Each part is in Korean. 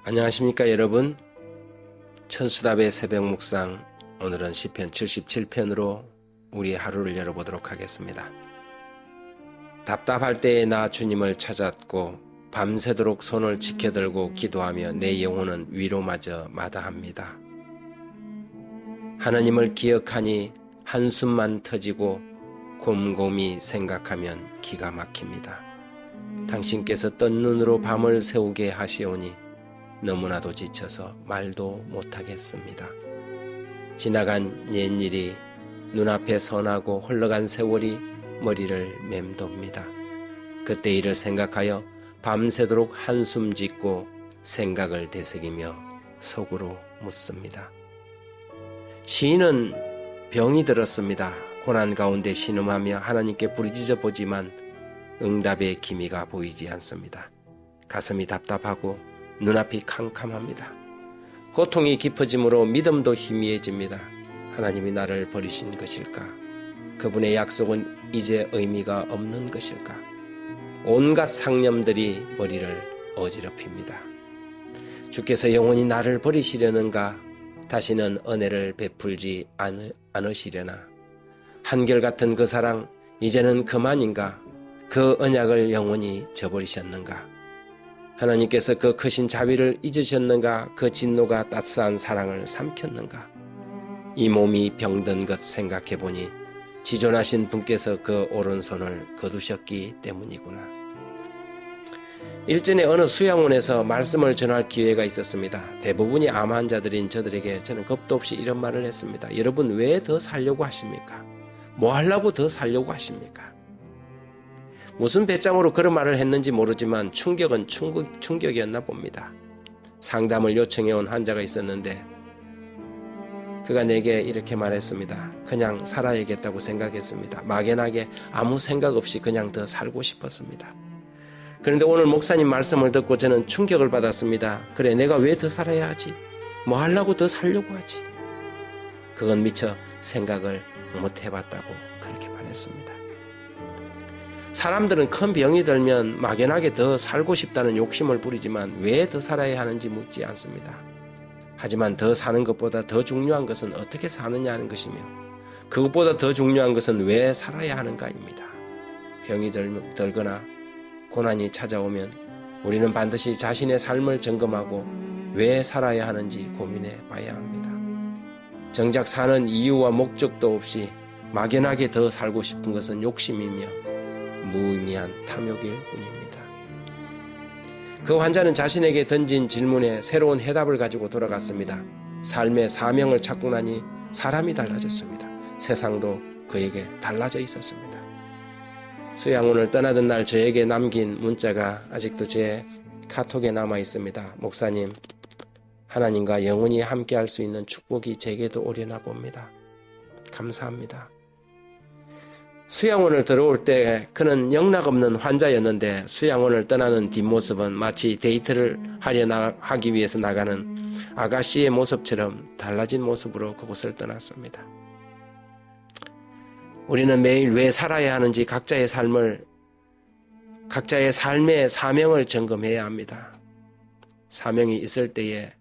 안녕하십니까 여러분. 천수답의 새벽 묵상, 오늘은 시편 77편으로 우리의 하루를 열어보도록 하겠습니다. 답답할 때에 나 주님을 찾았고 밤새도록 손을 지켜들고 기도하며 내 영혼은 위로마저 마다합니다. 하나님을 기억하니 한숨만 터지고 곰곰이 생각하면 기가 막힙니다. 당신께서 뜬 눈으로 밤을 새우게 하시오니 너무나도 지쳐서 말도 못하겠습니다. 지나간 옛일이 눈앞에 선하고 흘러간 세월이 머리를 맴돕니다. 그때 일을 생각하여 밤새도록 한숨 짓고 생각을 되새기며 속으로 묻습니다. 시인은 병이 들었습니다. 고난 가운데 신음하며 하나님께 부르짖어 보지만 응답의 기미가 보이지 않습니다. 가슴이 답답하고 눈앞이 캄캄합니다. 고통이 깊어짐으로 믿음도 희미해집니다. 하나님이 나를 버리신 것일까? 그분의 약속은 이제 의미가 없는 것일까? 온갖 상념들이 머리를 어지럽힙니다. 주께서 영원히 나를 버리시려는가? 다시는 은혜를 베풀지 않으시려나? 한결같은 그 사랑 이제는 그만인가? 그 언약을 영원히 저버리셨는가? 하나님께서 그 크신 자비를 잊으셨는가? 그 진노가 따스한 사랑을 삼켰는가? 이 몸이 병든 것 생각해보니 지존하신 분께서 그 오른손을 거두셨기 때문이구나. 일전에 어느 수양원에서 말씀을 전할 기회가 있었습니다. 대부분이 암 환자들인 저들에게 저는 겁도 없이 이런 말을 했습니다. 여러분 왜 더 살려고 하십니까? 뭐 하려고 더 살려고 하십니까? 무슨 배짱으로 그런 말을 했는지 모르지만 충격은 충격이었나 봅니다. 상담을 요청해온 환자가 있었는데 그가 내게 이렇게 말했습니다. 그냥 살아야겠다고 생각했습니다. 막연하게 아무 생각 없이 그냥 더 살고 싶었습니다. 그런데 오늘 목사님 말씀을 듣고 저는 충격을 받았습니다. 그래, 내가 왜 더 살아야 하지? 뭐 하려고 더 살려고 하지? 그건 미처 생각을 못 해봤다고 그렇게 말했습니다. 사람들은 큰 병이 들면 막연하게 더 살고 싶다는 욕심을 부리지만 왜 더 살아야 하는지 묻지 않습니다. 하지만 더 사는 것보다 더 중요한 것은 어떻게 사느냐 하는 것이며 그것보다 더 중요한 것은 왜 살아야 하는가입니다. 병이 들거나 고난이 찾아오면 우리는 반드시 자신의 삶을 점검하고 왜 살아야 하는지 고민해 봐야 합니다. 정작 사는 이유와 목적도 없이 막연하게 더 살고 싶은 것은 욕심이며 무의미한 탐욕일 뿐입니다. 그 환자는 자신에게 던진 질문에 새로운 해답을 가지고 돌아갔습니다. 삶의 사명을 찾고 나니 사람이 달라졌습니다. 세상도 그에게 달라져 있었습니다. 수양원을 떠나던 날 저에게 남긴 문자가 아직도 제 카톡에 남아 있습니다. 목사님, 하나님과 영원히 함께할 수 있는 축복이 제게도 오려나 봅니다. 감사합니다. 수양원을 들어올 때 그는 영락없는 환자였는데 수양원을 떠나는 뒷모습은 마치 데이트를 하기 위해서 나가는 아가씨의 모습처럼 달라진 모습으로 그곳을 떠났습니다. 우리는 매일 왜 살아야 하는지 각자의 삶의 사명을 점검해야 합니다. 사명이 있을 때에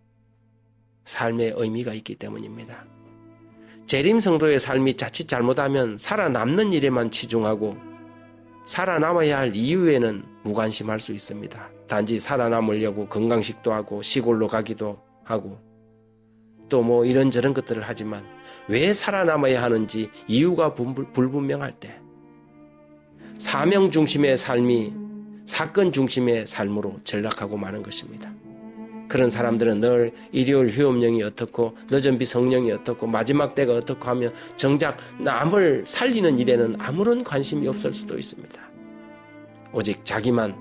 삶의 의미가 있기 때문입니다. 재림 성도의 삶이 자칫 잘못하면 살아남는 일에만 치중하고 살아남아야 할 이유에는 무관심할 수 있습니다. 단지 살아남으려고 건강식도 하고 시골로 가기도 하고 또 뭐 이런저런 것들을 하지만 왜 살아남아야 하는지 이유가 불분명할 때 사명 중심의 삶이 사건 중심의 삶으로 전락하고 마는 것입니다. 그런 사람들은 늘 일요일 휴업령이 어떻고 늦은비 성령이 어떻고 마지막 때가 어떻고 하며 정작 남을 살리는 일에는 아무런 관심이 없을 수도 있습니다. 오직 자기만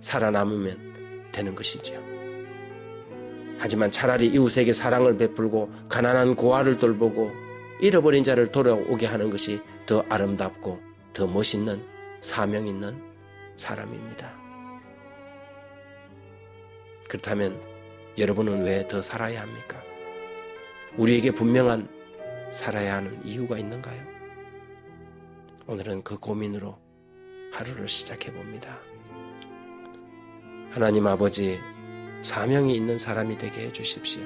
살아남으면 되는 것이지요. 하지만 차라리 이웃에게 사랑을 베풀고 가난한 고아를 돌보고 잃어버린 자를 돌아오게 하는 것이 더 아름답고 더 멋있는 사명 있는 사람입니다. 그렇다면 여러분은 왜 더 살아야 합니까? 우리에게 분명한 살아야 하는 이유가 있는가요? 오늘은 그 고민으로 하루를 시작해 봅니다. 하나님 아버지, 사명이 있는 사람이 되게 해 주십시오.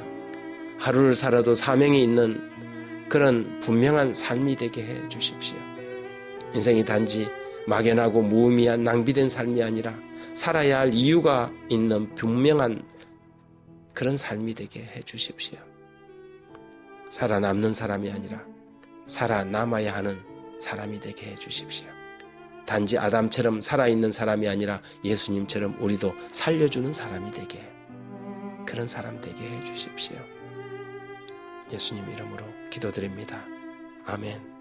하루를 살아도 사명이 있는 그런 분명한 삶이 되게 해 주십시오. 인생이 단지 막연하고 무의미한 낭비된 삶이 아니라 살아야 할 이유가 있는 분명한 그런 삶이 되게 해 주십시오. 살아남는 사람이 아니라 살아남아야 하는 사람이 되게 해 주십시오. 단지 아담처럼 살아있는 사람이 아니라 예수님처럼 우리도 살려주는 사람이 되게, 그런 사람 되게 해 주십시오. 예수님 이름으로 기도드립니다. 아멘.